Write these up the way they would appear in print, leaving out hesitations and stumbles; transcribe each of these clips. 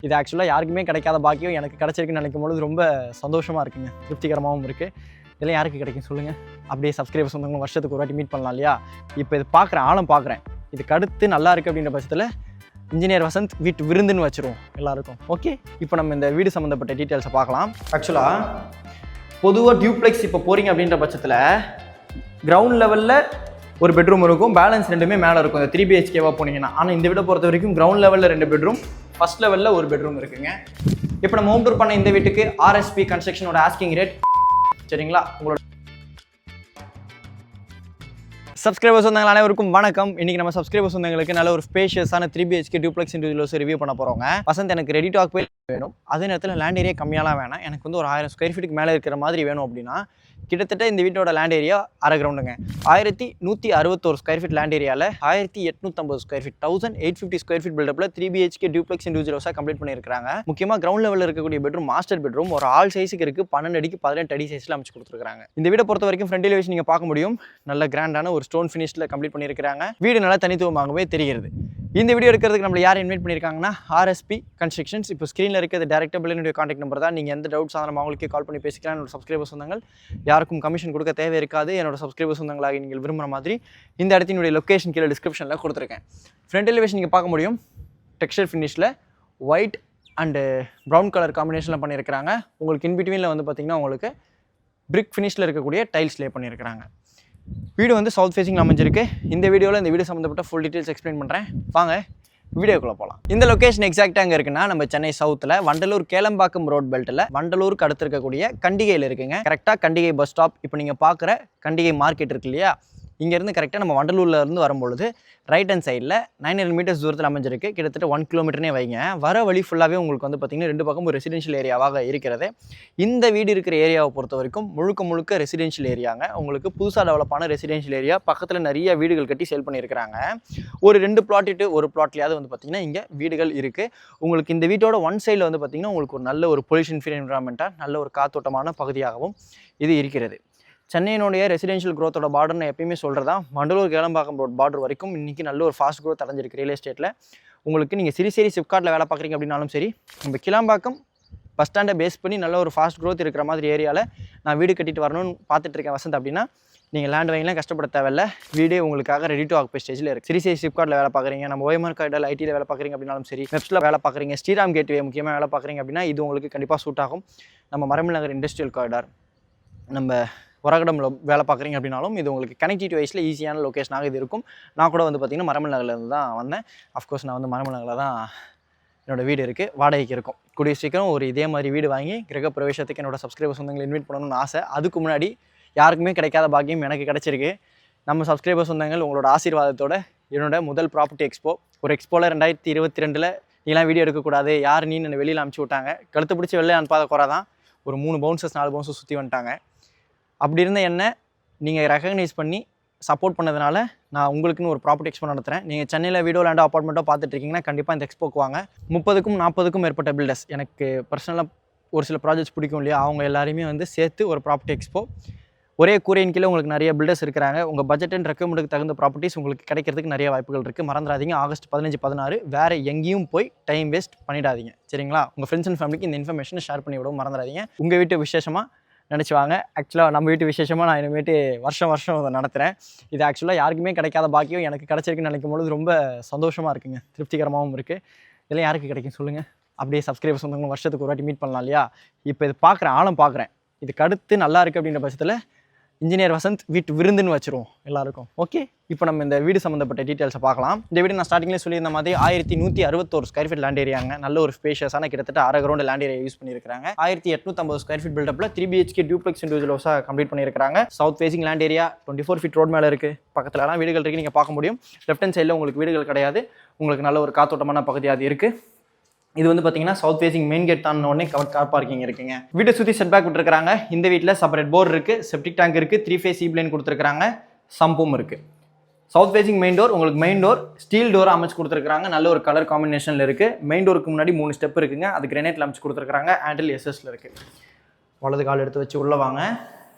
இது ஆக்சுவலாக யாருக்குமே கிடைக்காத பாக்கியம் எனக்கு கிடச்சிருக்குன்னு நினைக்கும் பொழுது ரொம்ப சந்தோஷமாக இருக்குங்க, திருப்திகரமாகவும் இருக்குது. இதெல்லாம் யாருக்கு கிடைக்கும் சொல்லுங்கள்? அப்படியே சப்ஸ்கிரைபர்ஸ் வந்தவங்க வருஷத்துக்கு ஒரு வாட்டி மீட் பண்ணலாம் இல்லையா? இப்போ இது பார்க்குறேன், இதுக்கு அடுத்து நல்லா இருக்குது அப்படின்ற பட்சத்தில் இன்ஜினியர் வசந்த் வீட்டு விருந்துன்னு வச்சுருவோம் எல்லாருக்கும். ஓகே, இப்போ நம்ம இந்த வீடு சம்மந்தப்பட்ட டீட்டெயில்ஸை பார்க்கலாம். ஆக்சுவலாக பொதுவாக டியூப்ளெக்ஸ் இப்போ போகிறீங்க அப்படின்ற பட்சத்தில் கிரவுண்ட் லெவலில் ஒரு பெட்ரூம் இருக்கும், பேலன்ஸ் ரெண்டுமே மேலே இருக்கும் இந்த 3 BHKவாக போனீங்கன்னா. ஆனால் இந்த வீட்டை பொறுத்த வரைக்கும் கிரவுண்ட் லெவலில் 2 பெட்ரூம், ஃபர்ஸ்ட் லெவலில் ஒரு பெட்ரூம் இருக்குங்க. இப்போ நம்ம ஹோம் டூர் பண்ண இந்த வீட்டுக்கு RSP கன்ஸ்ட்ரக்ஷனோட ஆஸ்கிங் ரேட் சரிங்களா? உங்களோட சப்ஸ்கிரைபர்ஸ் வந்தவங்க அனைவருக்கும் வணக்கம். இன்னைக்கு நம்ம சப்ஸ்கிரைபர்ஸ் வந்தவங்களுக்கு நல்ல ஒரு ஸ்பேஷியஸான 3 BHK டியூப்ளெக்ஸ் இண்டிவிஜுவல்ஸ் ரிவ்யூ பண்ண போகிறோங்க. வசந்த் எனக்கு ரெடி டாக் போய் வேணும், அதே நேரத்தில் லேண்ட் ஏரியா கம்மியாலாம் வேணாம், எனக்கு வந்து ஒரு 1000 ஸ்கொயர் ஃபீட்டுக்கு மேலே இருக்கிற மாதிரி வேணும் அப்படின்னா கிட்டத்தட்ட இந்த வீட்டோட லேண்ட் ஏரியா அரை கிரவுண்டுங்க. 1161 ஸ்கொயர் ஃபீட் லேண்ட் ஏரியாவில் 1850 ஸ்கொயர் ஃபீட் 1850 ஸ்கொயர் ஃபீட் பில்டப்பில் 3 BHK டியூப்ளெக்ஸ் இண்டிவிஜுவல்ஸாக கம்ப்ளீட் பண்ணியிருக்காங்க. முக்கியமாக கிரவுண்ட் லெவலில் இருக்கக்கூடிய பெட்ரூம் மாஸ்டர் பெட்ரூம் ஒரு ஆல் சைஸுக்கு இருக்குது, 12 அடிக்கு 18 அடி சைஸில் அமைச்சு கொடுத்துருக்காங்க. இந்த வீடை பொறுத்த வரைக்கும் ஃப்ரண்ட் எலிவேஷன் நீங்கள் பார்க்க முடியும், நல்ல கிராண்டான ஒரு ஸ்டோன் ஃபினிஷில் கம்ப்ளீட் பண்ணியிருக்காங்க. வீடு நல்லா தனித்துவமாகவே தெரிகிறது. இந்த வீடியோ எடுக்கிறதுக்கு நம்மளை யார் இன்வைட் பண்ணியிருக்காங்கன்னா RSP கன்ஸ்ட்ரக்ஷன்ஸ். இப்போ ஸ்க்ரீனில் இருக்கிறது டேரக்டாக பிள்ளைனுடைய கான்டாக்ட் நம்பர் தான். நீங்கள் எந்த டவுட்ஸ் ஆனாலும் அவங்களுக்கே கால் பண்ணி பேசிக்கலாம். என்னோட சப்ஸ்கிரைபர்ஸ் சொந்தங்கள் யாருக்கும் கமிஷன் கொடுக்க தேவை இருக்காது. என்னோட சப்ஸ்கிரைபர்ஸ் சொந்தங்களாக நீங்கள் விரும்புகிற மாதிரி இந்த இடத்தினுடைய லொக்கேஷன் கீழே டிஸ்கிரிப்ஷனில் கொடுத்துருக்கேன். ஃப்ரண்ட் எலிவேஷன் நீங்கள் பார்க்க முடியும், டெக்ஸ்சர் ஃபினிஷில் ஒயிட் அண்டு ப்ரௌன் கலர் காம்பினேஷனில் பண்ணியிருக்கிறாங்க. உங்களுக்கு இன்பிட்வீனில் வந்து பார்த்திங்கன்னா உங்களுக்கு பிரிக் ஃபினிஷில் இருக்கக்கூடிய டைல்ஸ் லே பண்ணியிருக்கிறாங்க. வீடு வந்து சவுத் ஃபேஸிங்கில் அமைஞ்சிருக்கு. இந்த வீடியோவில் இந்த வீடு சம்மந்தப்பட்ட ஃபுல் டீட்டெயில்ஸ் எக்ஸ்பிளைன் பண்ணுறேன், வாங்க வீடியோக்குள்ளே போகலாம். இந்த லொக்கேஷன் எக்ஸாக்டாக அங்கே இருக்குன்னா நம்ம சென்னை சவுத்தில் வண்டலூர் கேளம்பாக்கம் ரோட் பெல்ட்டில் வண்டலூருக்கு அடுத்து இருக்கக்கூடிய கண்டிகையில் இருக்குங்க. கரெக்டாக கண்டிகை பஸ் ஸ்டாப், இப்போ நீங்கள் பார்க்குற கண்டிகை மார்க்கெட் இருக்கு இல்லையா, இங்கேருந்து கரெக்டாக நம்ம வண்டலூரில் இருந்து வரும்பொழுது ரைட் ஹேண்ட் சைடில் 900 மீட்டர்ஸ் தூரத்தில் அமைஞ்சிருக்கு. கிட்டத்தட்ட 1 கிலோமீட்டர்னே வைங்க. வர வழி ஃபுல்லாகவே உங்களுக்கு வந்து பார்த்திங்கன்னா 2 பக்கம் ஒரு ரெசிடென்ஷியல் ஏரியாவாக இருக்கிறது. இந்த வீடு இருக்கிற ஏரியாவை பொறுத்த வரைக்கும் முழுக்க ரெசிடென்ஷியல் ஏரியாங்க. உங்களுக்கு புதுசாக டெவலப்பான ரெசிடென்ஷியல் ஏரியா, பக்கத்தில் நிறைய வீடுகள் கட்டி சேல் பண்ணியிருக்கிறாங்க. ஒரு 2 பிளாட் இட்டு ஒரு பிளாட்லையாவது வந்து பார்த்திங்கன்னா இங்கே வீடுகள் இருக்குது. உங்களுக்கு இந்த வீட்டோட ஒன் சைடில் வந்து பார்த்திங்கன்னா உங்களுக்கு ஒரு நல்ல ஒரு பொல்யூஷன் ஃப்ரீ என்விரான்மெண்ட்டாக நல்ல ஒரு காத்தோட்டமான பகுதியாகவும் இது இருக்கிறது. சென்னையினுடைய ரெசிடென்ஷியல் க்ரோத்தோட பார்டர்னு எப்பயுமே சொல்கிறதா, வண்டலூர் கேளம்பாக்கம் ரோட் பார்டர் வரைக்கும் இன்றைக்கி நல்ல ஒரு ஃபாஸ்ட் க்ரோத் அடைஞ்சிருக்கு ரியல் எஸ்டேட்டில். உங்களுக்கு நீங்கள் சிறுசேரி சிப்கார்ட்டில் வேலை பார்க்குறீங்க அப்படின்னாலும் சரி, நம்ம கிளாம்பாக்கம் பஸ் ஸ்டாண்டை பேஸ் பண்ணி நல்ல ஒரு ஃபாஸ்ட் க்ரோத் இருக்கிற மாதிரி ஏரியாவில் நான் வீடு கட்டிட்டு வரணும்னு பார்த்துட்ருக்கேன் வசந்த் அப்படின்னா நீங்கள் லேண்ட் வாங்கிலாம் கஷ்டப்பட தேவையில்ல, வீடே உங்களுக்காக ரெடி டு ஆக்குபை ஸ்டேஜில் இருக்குது. சிறுசேரி சிப்கார்ட்டில் வேலை பார்க்குறீங்க, நம்ம OMR கார்டில் ஐடியில் வேலை பார்க்குறீங்க அப்படின்னாலும் சரி, வெப்ஸில் வேலை பார்க்குறீங்க, ஸ்ரீராம் கேட்வே முக்கியமாக வேலை பார்க்குறீங்க அப்படின்னா இது உங்களுக்கு கண்டிப்பாக சூட் ஆகும். நம்ம மரமல் நகர் இண்டஸ்ட்ரியல் காரிடார், நம்ம வரகடமில் வேலை பார்க்குறீங்க அப்படின்னாலும் இது உங்களுக்கு கனெக்டிவிட்டி வைஸில் ஈஸியான லொக்கேஷனாக இது இருக்கும். நான் கூட வந்து பார்த்திங்கன்னா மரமல் நகர்லேருந்து தான் வந்தேன். அஃப்கோர்ஸ் நான் வந்து மரமல் நகரில் தான் என்னோடய வீடு இருக்குது, வாடகைக்கு இருக்கும். கூடிய சீக்கிரம் ஒரு இதே மாதிரி வீடு வாங்கி கிரக பிரவேசத்துக்கு என்னோட சப்ஸ்கிரைபர்ஸ் சொந்தங்களை இன்வைட் பண்ணணும்னு ஆசை. அதுக்கு முன்னாடி யாருக்குமே கிடைக்காத பாக்கியம் எனக்கு கிடச்சிருக்கு. நம்ம சப்ஸ்கிரைபர்ஸ் சொந்தங்கள் உங்களோட ஆசீர்வாதத்தோட என்னோட முதல் ப்ராப்பர்ட்டி எக்ஸ்போ, ஒரு எக்ஸ்போவில் 2022 நீலாம் வீடியோ எடுக்கக்கூடாது, யார் நீ என்னை வெளியில் அனுப்பிச்சி விட்டாங்க, கழுத்து பிடிச்சி வெளியே அனுப்பாத குறை தான். ஒரு 3 பவுன்சஸ் 4 பவுன்சஸ் சுற்றி வந்துட்டாங்க. அப்படி இருந்த என்ன நீங்கள் ரெகக்னைஸ் பண்ணி சப்போர்ட் பண்ணதுனால நான் உங்களுக்குன்னு ஒரு ப்ராப்பர்ட்டி எக்ஸ்போ நடத்துகிறேன். நீங்கள் சென்னையில் வீடோ லேண்டோ அப்பார்ட்மெண்ட்டோ பார்த்துட்ருக்கீங்கன்னா கண்டிப்பாக இந்த எக்ஸ்போக்கு வாங்க. 30க்கும் 40க்கும் மேற்பட்ட பில்டர்ஸ், எனக்கு பர்சனலாக ஒரு சில ப்ராஜெக்ட்ஸ் பிடிக்கும் இல்லையா, அவங்க எல்லாருமே வந்து சேர்த்து ஒரு ப்ராப்பர்ட்டி எக்ஸ்போ. ஒரே கூரையின் கீழே உங்களுக்கு நிறைய பில்டர்ஸ் இருக்கிறாங்க. உங்கள் பட்ஜெட் அண்ட் ரெக்யர்மெண்ட்டுக்கு தகுந்த ப்ராப்பர்ட்டிஸ் உங்களுக்கு கிடைக்கிறதுக்கு நிறைய வாய்ப்புகள் இருக்குது. மறந்துடாதீங்க, ஆகஸ்ட் 15, 16 வேறு எங்கேயும் போய் டைம் வேஸ்ட் பண்ணிடாதீங்க சரிங்களா? உங்கள் ஃப்ரெண்ட்ஸ் அண்ட் ஃபேமிலிக்கு இந்த இன்ஃபர்மேஷனை ஷேர் பண்ணி விடவும் மறந்துடாதீங்க. உங்கள் வீட்டு விசேஷமாக நினச்சி வாங்க. ஆக்சுவலாக நம்ம வீட்டு விசேஷமாக நான் இனிமேட்டு வருஷம் அதை நடத்துகிறேன். இது ஆக்சுவலாக யாருக்குமே கிடைக்காத பாக்கியம் எனக்கு கிடச்சிருக்குன்னு நினைக்கும் பொழுது ரொம்ப சந்தோஷமாக இருக்குங்க, திருப்திகரமாகவும் இருக்குது. இதெல்லாம் யாருக்கு கிடைக்கும் சொல்லுங்கள்? அப்படியே சப்ஸ்கிரைபர்ஸ் வந்தவங்க வருஷத்துக்கு ஒரு வாட்டி மீட் பண்ணலாம் இல்லையா? இப்போ இது பார்க்குறேன், இதுக்கு அடுத்து நல்லா இருக்குது அப்படின்ற பட்சத்தில் இன்ஜினியர் வசந்த் வீட்டு விருந்துன்னு வச்சுருவோம் எல்லாருக்கும். ஓகே, இப்போ நம்ம இந்த வீடு சம்மந்தப்பட்ட டீட்டெயில்ஸை பார்க்கலாம். இந்த வீடு நான் ஸ்டார்டிங்லேயே சொல்லியிருந்த மாதிரி 1161 ஸ்கொயர் ஃபீட் லேண்ட் ஏரியாங்க. நல்ல ஒரு ஸ்பேஷியஸான கிட்டத்தட்ட அரை கிரவுண்ட் லேண்ட் ஏரியா யூஸ் பண்ணியிருக்காங்க. 1850 ஸ்கொயர் ஃபீட் பில்டப்பில் 3 BHK டியூப்ளெக்ஸ் இண்டிவிஜுவல்ஸாக கம்ப்ளீட் பண்ணியிருக்காங்க. South facing land area, 24 feet road மேலே இருக்குது. பக்கத்துலலாம் வீடுகள் இருக்குது, நீங்கள் பார்க்க முடியும். லெஃப்ட் ஹேண்ட் சைடில் உங்களுக்கு வீடுகள் கிடையாது, உங்களுக்கு நல்ல ஒரு காத்தோட்டமான பகுதி அது இருக்குது. இது வந்து பார்த்தீங்கன்னா சவுத் ஃபேசிங் மெயின் கேட் தான் உடனே கார் பார்க்கிங் இருக்குங்க. வீட்டை சுற்றி செட் பேக் விட்டுருக்காங்க. இந்த வீட்டில் செப்பரேட் போர் இருக்குது, செப்டிக் டேங்க் இருக்குது, 3 ஃபேஸ் ஈப்லைன் கொடுத்துருக்காங்க, சம்பும் இருக்குது. சவுத் ஃபேசிங் மெயின் டோர், உங்களுக்கு மெயின் டோர் ஸ்டீல் டோராக அமைச்சு கொடுத்துருக்காங்க. நல்ல ஒரு கலர் காம்பினேஷனில் இருக்குது. மெயின் டோருக்கு முன்னாடி 3 ஸ்டெப் இருக்குங்க, அது கிரனைட்டில் அமைச்சு கொடுத்துருக்காங்க. ஹேண்டில் SS இருக்குது. வலது கால் எடுத்து வச்சு உள்ளே வாங்க.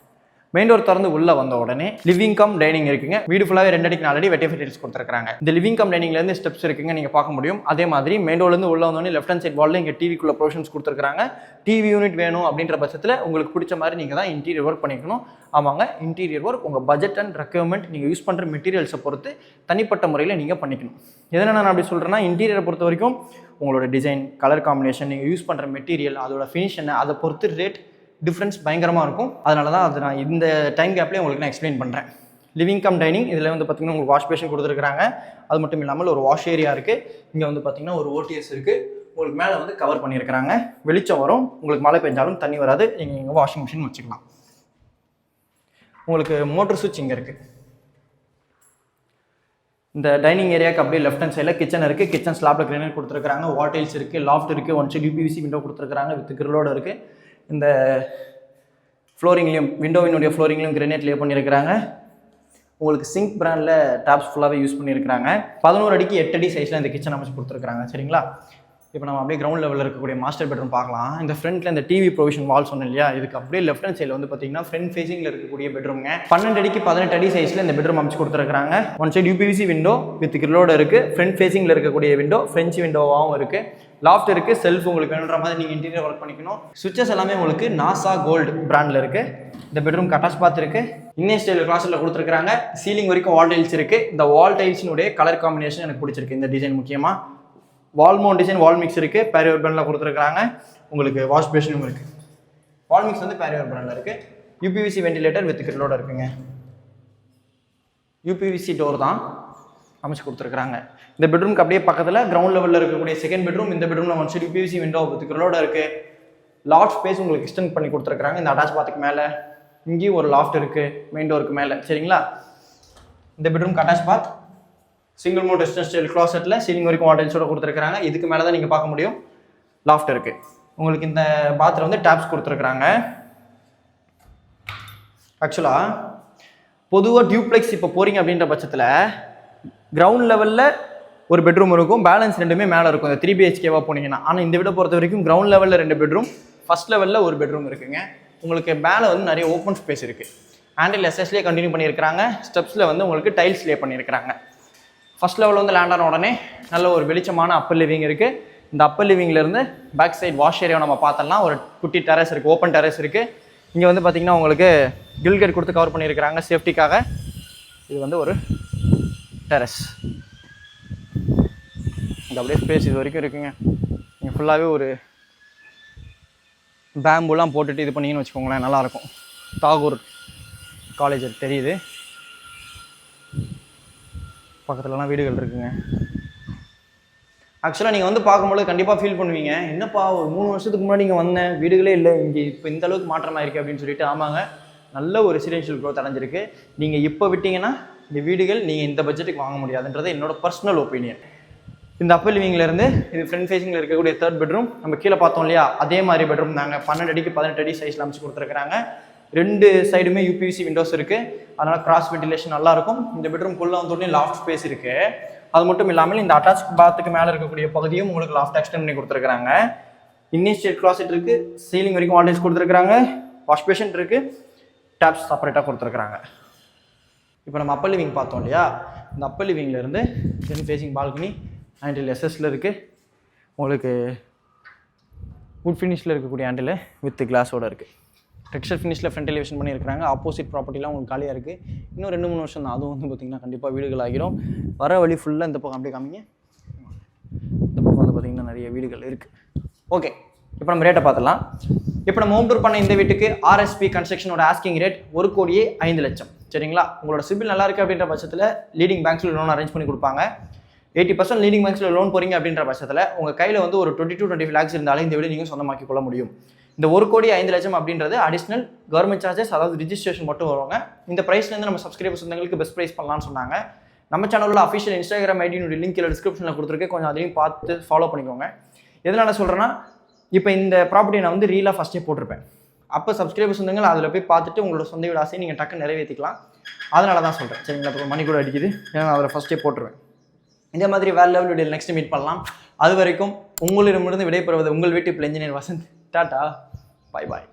மெயின் டோர் திறந்து உள்ளே வந்த உடனே லிவிங் கம் டைனிங் இருக்குங்க. வீடு ஃபுல்லாகவே 2 அடிக்கு 4 அடி வெட்டிஃபைட்ஸ் கொடுத்துருக்காங்க. இந்த லிவிங் கம் டைனிங்லேருந்து ஸ்டெப்ஸ் இருக்குங்க, நீங்கள் பார்க்க முடியும். அதே மாதிரி மெயின் டோர்லேருந்து உள்ள வந்தோடனே லெஃப்ட் ஹேண்ட் சைட் வாலில் இங்கே டிவிக்குள்ள ப்ரொவிஷன்ஸ் கொடுத்துருக்காங்க. டிவி யூனிட் வேணும் அப்படின்ற பட்சத்தில் உங்களுக்கு பிடிச்ச மாதிரி நீங்கள் தான் இன்டீரியர் ஒர்க் பண்ணிக்கணும். ஆமாங்க, இன்டீரியர் ஒர்க் உங்கள் பட்ஜெட் அண்ட் ரெக்யர்மெண்ட் நீங்கள் யூஸ் பண்ணுற மெட்டீரியல்ஸை பொறுத்து தனிப்பட்ட முறையில் நீங்கள் பண்ணிக்கணும். எதனால் நான் அப்படி சொல்கிறேன்னா, இன்டீரியரை பொறுத்த வரைக்கும் உங்களோட டிசைன், கலர் காம்பினேஷன், நீங்கள் யூஸ் பண்ணுற மெட்டீரியல், அதோட ஃபினிஷ் என்ன, அதை பொறுத்து ரேட் டிஃப்ரென்ஸ் பயங்கரமாக இருக்கும். அதனால தான் அது நான் இந்த டைம் கேப்லேயே உங்களுக்கு நான் எக்ஸ்பிளைன் பண்ணுறேன். லிவிங் கம் டைனிங் இதில் வந்து பார்த்திங்கன்னா உங்களுக்கு வாஷ் பேஷன் கொடுத்துருக்காங்க. அது மட்டும் இல்லாமல் ஒரு வாஷ் ஏரியா இருக்குது. இங்கே வந்து பார்த்திங்கன்னா ஒரு ஓடிஎஸ் இருக்குது. உங்களுக்கு மேலே வந்து கவர் பண்ணியிருக்கிறாங்க. வெளிச்சம் வரும், உங்களுக்கு மழை பெஞ்சாலும் தண்ணி வராது. நீங்கள் இங்கே வாஷிங் மிஷின் வச்சுக்கலாம். உங்களுக்கு மோட்டர் சுவிட்ச் இங்கே இருக்குது. இந்த டைனிங் ஏரியாவுக்கு அப்படியே லெஃப்ட் ஹேண்ட் சைடில் கிச்சன் இருக்குது. கிச்சன் ஸ்லாப்பில் கிரேனைட் கொடுத்துருக்காங்க. வால்டைல்ஸ் இருக்குது, லாஃப்ட் இருக்குது, 1 சைடு யூபிவிசி விண்டோ கொடுத்துருக்காங்க வித் கிரிலோடு இருக்குது. இந்த ஃப்ளோரிங்லேயும் விண்டோவினுடைய ஃப்ளோரிங்லையும் கிரேனைட் லே பண்ணியிருக்கிறாங்க. உங்களுக்கு சிங்க் பிராண்டில் டாப்ஸ் ஃபுல்லாகவே யூஸ் பண்ணியிருக்கிறாங்க. 11 அடிக்கு 8 அடி சைஸில் இந்த கிச்சன் அமைச்சு கொடுத்துருக்காங்க. சரிங்களா, இப்போ நம்ம அப்படியே கிரவுண்ட் லெவலில் இருக்கக்கூடிய மாஸ்டர் பெட்ரூம் பார்க்கலாம். இந்த ஃப்ரண்ட்டில் இந்த டிவி ப்ரொவிஷன் வால் சொன்னேன் இல்லையா, இதுக்கு அப்படியே லெஃப்ட் ஹேண்ட் சைடில் வந்து பார்த்தீங்கன்னா ஃப்ரண்ட் ஃபேசிங்கில் இருக்கக்கூடிய பெட்ரூம்ங்க. 12 அடிக்கு 18 அடி சைஸில் இந்த பெட்ரூம் அமைச்சு கொடுத்துருக்காங்க. 1 சைடு யூபிவிசி விண்டோ வித் கிரிலோடு இருக்குது. ஃப்ரண்ட் ஃபேசிங்கில் இருக்கக்கூடிய விண்டோ ஃப்ரெஞ்ச் விண்டோவாகவும் இருக்குது. லாஃப்ட் இருக்குது, செல்ஃப் உங்களுக்கு வேணுன்ற மாதிரி நீங்கள் இன்டீரியர் ஒர்க் பண்ணிக்கணும். சுவிச்சஸ் எல்லாமே உங்களுக்கு நாசா கோல்டு பிராண்டில் இருக்குது. இந்த பெட்ரூம் அட்டாச் பாத் இருக்குது. இன்னே ஸ்டைல் கிளாஸில் கொடுத்துருக்காங்க. சீலிங் வரைக்கும் வால் டைல்ஸ் இருக்குது. இந்த வால் டைல்ஸினுடைய கலர் காம்பினேஷன் எனக்கு பிடிச்சிருக்கு. இந்த டிசைன் முக்கியமாக வால் மவுண்ட் டிசைன், வால் மிக்ஸ் இருக்குது. பேரியர் பிராண்டில் கொடுத்துருக்காங்க. உங்களுக்கு வாஷ் பேஷனும் இருக்குது. வால் மிக்ஸ் வந்து பேரியர் பிராண்டில் இருக்குது. யூபிவிசி வெண்டிலேட்டர் வித் கிரிலோட இருக்குங்க. யூபிவிசி டோர் தான் அமைச்சு கொடுத்துருக்காங்க. இந்த பெட்ரூம்க்கு அப்படியே பக்கத்தில் கிரவுண்ட் லெவலில் இருக்கக்கூடிய செகண்ட் பெட்ரூம். இந்த பெட்ரூமில் 1 சைடு யூபிவிசி விண்டோ வித் கிரிலோட இருக்குது. லாஃப்ட் ஸ்பேஸ் உங்களுக்கு எக்ஸ்டெண்ட் பண்ணி கொடுத்துருக்காங்க. இந்த அட்டாச் பாத்துக்கு மேலே இங்கேயும் ஒரு லாஃப்ட் இருக்குது மெயின் டோருக்கு மேலே. சரிங்களா, இந்த பெட்ரூம்க்கு attach bath, single mode western style க்ளாசெட்டில் சீலிங் வரைக்கும் வாட்டல்ஸோட கொடுத்துருக்காங்க. இதுக்கு மேலே தான் நீங்கள் பார்க்க முடியும் லாஃப்ட் இருக்குது. உங்களுக்கு இந்த பாத்தில் வந்து டேப்ஸ் கொடுத்துருக்குறாங்க. ஆக்சுவலாக பொதுவாக டியூப்ளெக்ஸ் இப்போ போகிறீங்க அப்படின்ற பட்சத்தில் கிரவுண்ட் லெவலில் ஒரு பெட்ரூம் இருக்கும், பேலன்ஸ் ரெண்டுமே மேலே இருக்கும். இந்த 3 BHKவாக போனீங்கன்னா. ஆனால் இந்த வீடை பொறுத்த வரைக்கும் கிரவுண்ட் லெவலில் 2 பெட்ரூம், ஃபர்ஸ்ட் லெவலில் ஒரு பெட்ரூம் இருக்குங்க. உங்களுக்கு மேலே வந்து நிறைய ஓப்பன் ஸ்பேஸ் இருக்குது. ஹேண்டில் எஸ்எஸ்லேயே கண்டினியூ பண்ணியிருக்கிறாங்க. ஸ்டெப்ஸில் வந்து உங்களுக்கு டைல்ஸ் லே பண்ணியிருக்கிறாங்க. ஃபர்ஸ்ட் லெவலில் வந்து லேண்ட் ஆன உடனே நல்ல ஒரு வெளிச்சமான அப்பர் லிவிங் இருக்குது. இந்த அப்பர் லிவிங்லேருந்து பேக் சைட் வாஷ் ஏரியா நம்ம பார்த்தோம்னா ஒரு குட்டி டெரஸ் இருக்குது, ஓப்பன் டெரஸ் இருக்குது. இங்கே வந்து பார்த்திங்கன்னா உங்களுக்கு கில் கேட் கொடுத்து கவர் பண்ணியிருக்கிறாங்க சேஃப்டிக்காக. இது வந்து ஒரு டெரஸ். இங்கே அப்படியே ஸ்பேஸ் இது வரைக்கும் இருக்குங்க. இங்கே ஃபுல்லாகவே ஒரு பேம்புலாம் போட்டுட்டு இது பண்ணிங்கன்னு வச்சுக்கோங்களேன், நல்லாயிருக்கும். தாகூர் காலேஜ் தெரியுது, பக்கத்துலலாம் வீடுகள் இருக்குங்க. ஆக்சுவலாக நீங்கள் வந்து பார்க்கும்போது கண்டிப்பாக ஃபீல் பண்ணுவீங்க, என்னப்பா ஒரு 3 வருஷத்துக்கு முன்னாடி நீங்கள் வந்தேன் வீடுகளே இல்லை, இங்கே இப்போ இந்த அளவுக்கு மாற்றமாக இருக்குது அப்படின்னு சொல்லிட்டு. ஆமாங்க, நல்ல ஒரு ரெசிடென்ஷியல் க்ரோத் அடைஞ்சிருக்கு. நீங்கள் இப்போ விட்டிங்கன்னா இந்த வீடுகள் நீங்கள் இந்த பட்ஜெட்டுக்கு வாங்க முடியாதுன்றது என்னோட பர்சனல் ஒப்பீனியன். இந்த அப்பர் லிவிங்லேருந்து இது ஃப்ரண்ட் ஃபேஸிங்கில் இருக்கக்கூடிய 3rd பெட்ரூம். நம்ம கீழே பார்த்தோம் இல்லையா, அதே மாதிரி பெட்ரூம் தாங்க. 12 அடிக்கு 18 அடி சைஸில் அமைச்சு கொடுத்துருக்காங்க. 2 சைடுமே யூபிவிசி விண்டோஸ் இருக்குது. அதனால் கிராஸ் வென்டிலேஷன் நல்லாயிருக்கும். இந்த பெட்ரூம்குள்ளே வந்தோடனே லாஃப்ட் ஸ்பேஸ் இருக்குது. அது மட்டும் இல்லாமல் இந்த அட்டாச் பாத்துக்கு மேலே இருக்கக்கூடிய பகுதியும் உங்களுக்கு லாஃப்ட் எக்ஸ்டெண்ட் பண்ணி கொடுத்துருக்காங்க. இன்னிஷியல் கிளாசெட் இருக்குது, சீலிங் வரைக்கும் வால்டைல்ஸ் கொடுத்துருக்காங்க, வாஷ் பேஷன் இருக்குது, டேப்ஸ் செப்பரேட்டாக கொடுத்துருக்காங்க. இப்போ நம்ம அப்பர் லிவிங் பார்த்தோம் இல்லையா, இந்த அப்பர் லிவிங்லேருந்து ஃப்ரண்ட் ஃபேஸிங் பால்கனி ஹேண்டில் எஸ்எஸ்ல இருக்குது. உங்களுக்கு வுட் ஃபினிஷில் இருக்கக்கூடிய ஹேண்டில் வித் கிளாஸோடு இருக்குது. டெக்ஸ்டர் ஃபினிஷில் ஃப்ரண்ட் எலிவேஷன் பண்ணியிருக்காங்க. ஆப்போசிட் ப்ராப்பர்ட்டிலாம் உங்களுக்கு காலியாக இருக்குது. இன்னும் 2-3 வருஷம் தான். அதுவும் வந்து பார்த்திங்கன்னா கண்டிப்பாக வீடுகள் ஆகிரும். வர வழி ஃபுல்லாக இந்த பக்கம் அப்படியே காமிங்க. இந்த பக்கம் வந்து பார்த்திங்கன்னா நிறைய வீடுகள் இருக்குது. ஓகே, இப்போ நம்ம ரேட்டை பார்த்துலாம். இப்போ நம்ம ஹோம் டூர் பண்ண இந்த வீட்டுக்கு ஆர்எஸ்பி கன்ஸ்ட்ரக்ஷனோட ஆஸ்கிங் ரேட் 1,05,00,000. சரிங்களா, உங்களோட சிபில் நல்லா இருக்குது அப்படின்ற பட்சத்தில் லீடிங் பேங்க்ஸில் லோன் அரேஞ்ச் பண்ணி கொடுப்பாங்க. 80% லீடிங் பேங்க்ஸில் லோன் போகிறீங்க அப்படின்ற பட்சத்தில் உங்கள் கையில் வந்து ஒரு 22-25 lakhs இருந்தாலே இந்த வீடு நீங்கள் சொந்தமாக்கி கொள்ள முடியும். இந்த 1,05,00,000 அப்படின்றது அடிஷ்னல் கவர்மெண்ட் சார்ஜஸ், அதாவது ரிஜிஸ்ட்ரேஷன் மட்டும் வருவாங்க. இந்த ப்ரைஸ்லேருந்து நம்ம சப்ஸ்கிரைபர்ஸ் சொந்தங்களுக்கு பெஸ்ட் ப்ரைஸ் பண்ணலாம்னு சொன்னாங்க. நம்ம சேனலில் அஃபிஷியல் Instagram ஐடியினுடைய லிங்க் டிஸ்கிரிப்ஷனில் கொடுத்துருக்கேன், கொஞ்சம் அதையும் பார்த்து ஃபாலோ பண்ணிக்கோங்க. எதனால் சொல்கிறேன்னா, இப்போ இந்த ப்ராப்பர்ட்டியை நான் வந்து ரீலாக ஃபஸ்ட்டே போட்டிருப்பேன். அப்போ சப்ஸ்கிரைபர்ஸ் சொந்தங்கள் அதில் போய் பார்த்துட்டு உங்களோட சொந்த வீடு ஆசையை நீங்கள் டக்கு நிறைவேற்றிக்கலாம். அதனால தான் சொல்கிறேன். சரிங்களா, இப்போ மணி கூட அடிக்குது, ஏன்னா நான் அதில் ஃபஸ்ட்டே போட்டுருவேன். இதே மாதிரி வேறு லெவல் வீடியோ நெக்ஸ்ட் மீட் பண்ணலாம். அது வரைக்கும் உங்களிடமிருந்து விடைபெறுவது உங்கள் வீட்டு இன்ஜினியர் வசந்த். டாட்டா, பாய் பாய்.